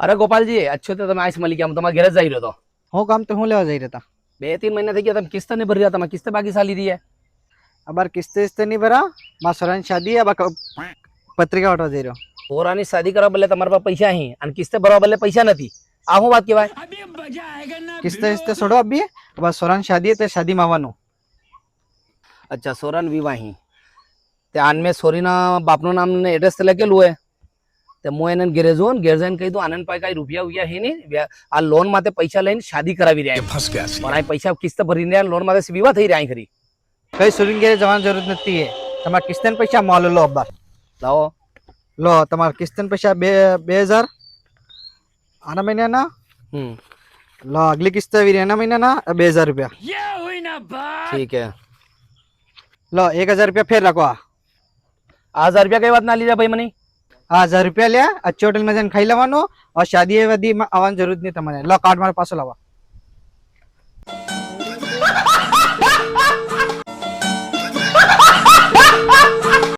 અરે ગોપાલજી, अच्छो તો તમે આઈસ મળી ગયા. હું તમારા ઘરે જ જઈ રહ્યો હતો. હું કામ તો હું લેવા જઈ રહ્યા હતા. 2-3 મહિના થઈ ગયા તમે કિસ્ત નહીં ભરી રહ્યા. તમે કિસ્ત બાકી ચાલી રહી है. અબાર કિસ્તે નહીં ભરા. મારા સોરાની શાદી અબાર પત્રિકા વાટવા જઈ રહ્યો. પોરાની શાદી કરવા બદલે તમારા પાસે પૈસા અહીં અને કિસ્તે ભરવા બદલે પૈસા નથી. આ શું વાત કહેવાય? કિસ્તે છોડો અબી. અબાર સોરાની શાદી તે શાદીમાં આવવાનું. અચ્છા, સોરાન વિવાહી તે આન મેં સોરીના બાપનું નામ ને એડ્રેસ લખેલું હોય. તે હું એને ઘેરે જોઉં, ઘેર જઈને કહી દઉં આનંદ પાસે કઈ રૂપિયા ઉયા હે નહીં. આ લોન માટે પૈસા લઈને શાદી કરાવી રહ્યા પણ આ પૈસા કિસ્ત ભરીને લોન માટે વિવાહ થઈ રહ્યા ખરી. કઈ સોરીને ઘેરે જવાની જરૂર નથી. તમારા કિસ્તેના પૈસા મોલ લો અબાર. લાવો લો તમારા કિસ્તેના પૈસા 2000 આના મહિનાના. લો અગલી કિસ્ત આવી એના મહિનાના 2000 રૂપિયા. ઠીક હે. લો 1000 રૂપિયા ફેર રાખો. આ 1000 રૂપિયા કઈ વાત ના લીધા ભાઈ મને. 1000 રૂપિયા લ્યા. अच्छे होटल में जन खाई लेवानो और शादी वादी में આવવાની જરૂર નહીં તમારે. લો કાર્ડ મારા પાસે લાવો.